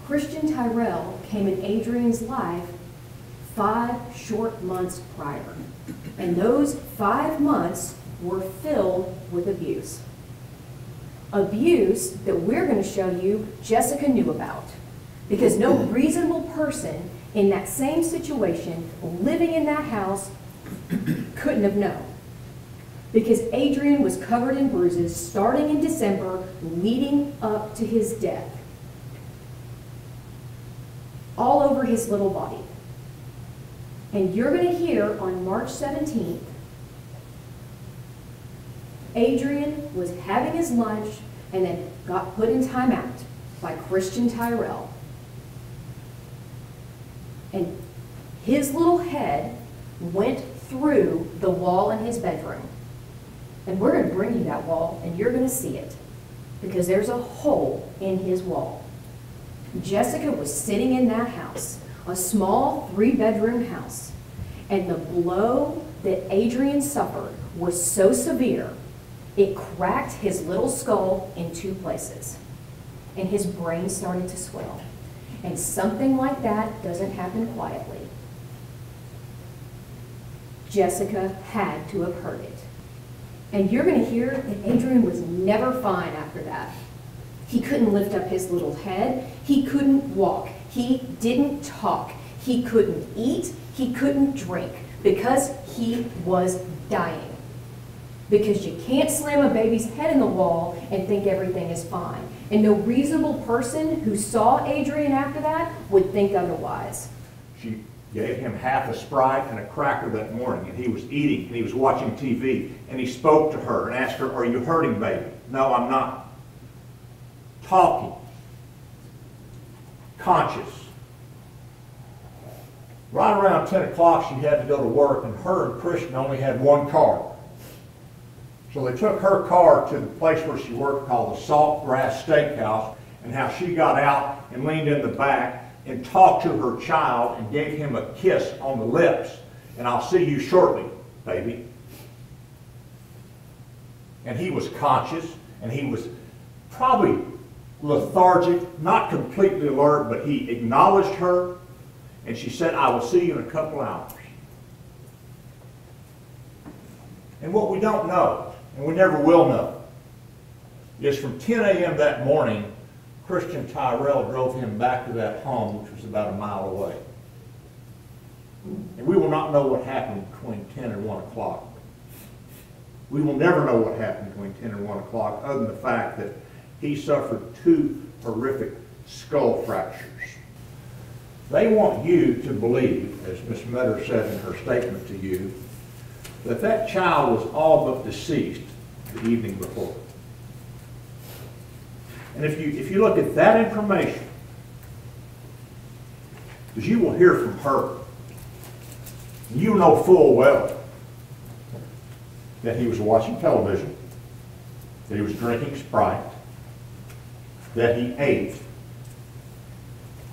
Christian Tyrrell came in Adrian's life 5 short months prior. And those 5 months were filled with abuse. Abuse that we're going to show you Jessica knew about. Because no reasonable person in that same situation, living in that house, couldn't have known. Because Adrian was covered in bruises starting in December, leading up to his death. All over his little body. And you're going to hear on March 17th, Adrian was having his lunch and then got put in timeout by Christian Tyrrell. And his little head went through the wall in his bedroom. And we're going to bring you that wall, and you're going to see it, because there's a hole in his wall. Jessica was sitting in that house, a small 3-bedroom house, and the blow that Adrian suffered was so severe, it cracked his little skull in 2 places, and his brain started to swell. And something like that doesn't happen quietly. Jessica had to have heard it. And you're going to hear that Adrian was never fine after that. He couldn't lift up his little head. He couldn't walk. He didn't talk. He couldn't eat. He couldn't drink because he was dying. Because you can't slam a baby's head in the wall and think everything is fine. And no reasonable person who saw Adrian after that would think otherwise. She gave him half a Sprite and a cracker that morning, and he was eating, and he was watching TV, and he spoke to her and asked her, "Are you hurting, baby?" "No, I'm not." Talking. Conscious. Right around 10 o'clock, she had to go to work, and her and Christian only had 1 car. So they took her car to the place where she worked called the Saltgrass Steakhouse, and how she got out and leaned in the back and talked to her child and gave him a kiss on the lips. "And I'll see you shortly, baby." And he was conscious, and he was probably lethargic, not completely alert, but he acknowledged her, and she said, "I will see you in a couple hours." And what we don't know, and we never will know, is from 10 a.m. that morning, Christian Tyrrell drove him back to that home, which was about a mile away. And we will not know what happened between 10 and 1 o'clock. We will never know what happened between 10 and 1 o'clock, other than the fact that he suffered 2 horrific skull fractures. They want you to believe, as Ms. Metter said in her statement to you, that that child was all but deceased the evening before. And if you look at that information, because you will hear from her, you know full well that he was watching television, that he was drinking Sprite, that he ate,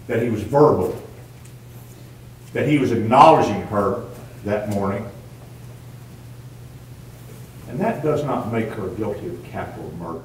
that he was verbal, that he was acknowledging her that morning. And that does not make her guilty of capital murder.